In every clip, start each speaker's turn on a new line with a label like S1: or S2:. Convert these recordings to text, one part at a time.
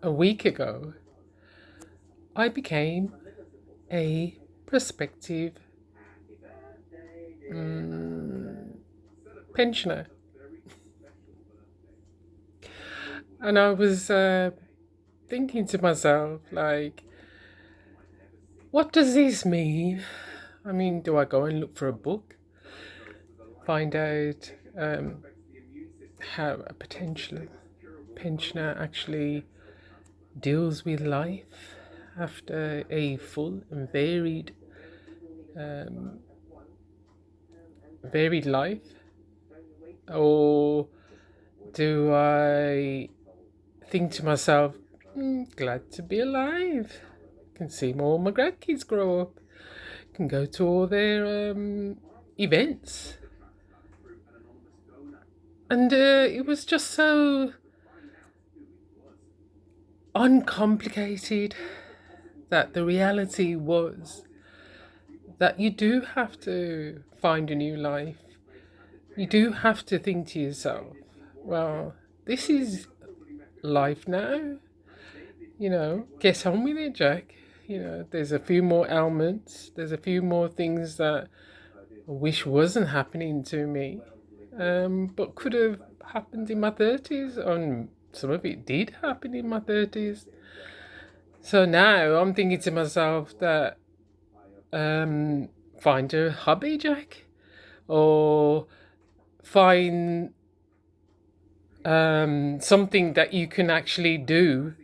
S1: a week ago, I became a prospective mm, pensioner. And I was thinking to myself, like, what does this mean? I mean, do I go and look for a book, find out how a potential pensioner actually deals with life after a full and um, varied life? Or do I think to myself, glad to be alive? Can see more of my grandkids grow up. Can go to all their events. And it was just so uncomplicated that the reality was that you do have to find a new life. You do have to think to yourself, well, this is life now. Get on with it, Jack. There's a few more ailments, there's a few more things that I wish wasn't happening to me, but could have happened in my 30s, and some of it did happen in my 30s. So now I'm thinking to myself that find a hobby, Jack, or find something that you can actually do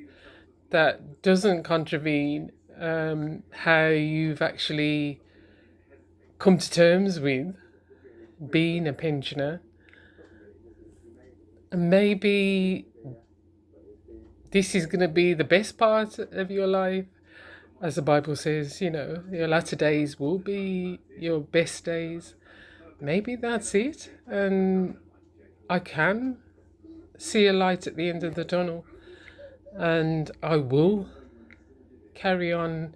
S1: that doesn't contravene how you've actually come to terms with being a pensioner. And maybe this is going to be the best part of your life. As the Bible says, your latter days will be your best days. Maybe that's it. And I can see a light at the end of the tunnel. And I will carry on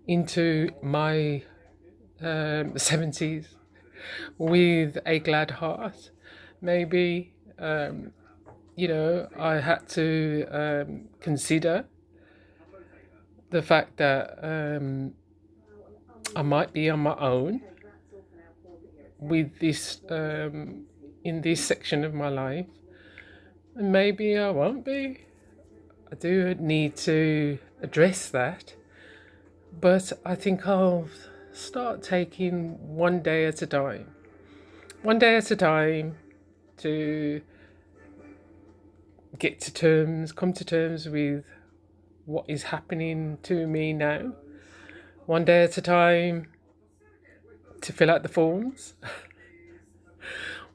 S1: into my 70s with a glad heart. Maybe, I had to consider the fact that I might be on my own with this in this section of my life, and maybe I won't be. I do need to address that, but I think I'll start taking one day at a time, to come to terms with what is happening to me now. One day at a time to fill out the forms.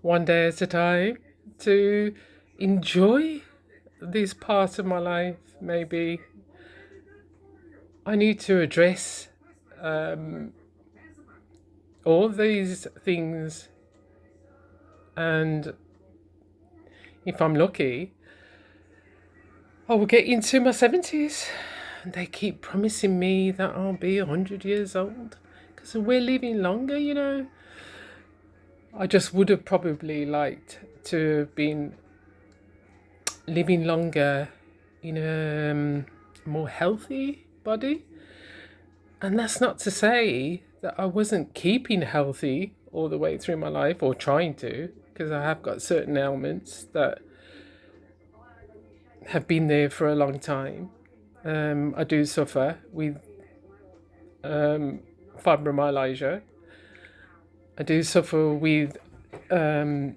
S1: One day at a time to enjoy this part of my life. Maybe I need to address all these things, and if I'm lucky, I will get into my 70s. And they keep promising me that I'll be 100 years old because we're living longer. I just would have probably liked to have been living longer in a more healthy body. And that's not to say that I wasn't keeping healthy all the way through my life, or trying to, because I have got certain ailments that have been there for a long time. I do suffer with fibromyalgia. I do suffer with a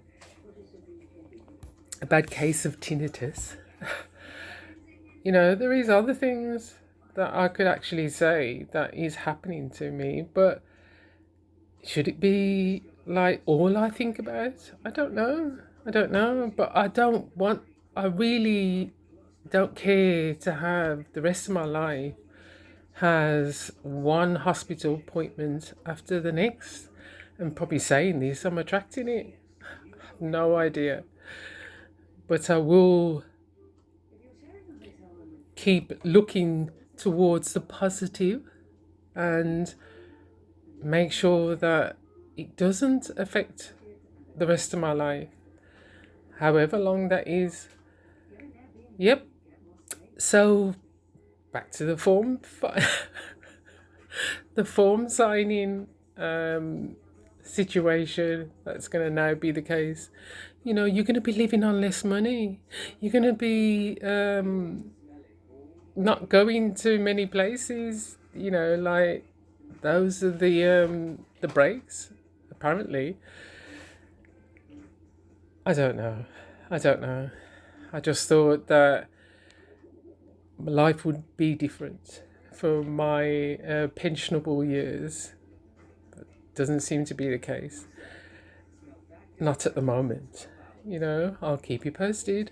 S1: bad case of tinnitus. There is other things that I could actually say that is happening to me, but should it be like all I think about? I don't know. But I really don't care to have the rest of my life has one hospital appointment after the next. And probably saying this, I'm attracting it. I have no idea. But I will keep looking towards the positive and make sure that it doesn't affect the rest of my life, however long that is. Yep. So back to the the form signing situation that's going to now be the case. You're going to be living on less money. You're going to be not going to many places. Like those are the breaks. Apparently, I don't know. I don't know. I just thought that life would be different for my pensionable years. Doesn't seem to be the case. Not at the moment. I'll keep you posted.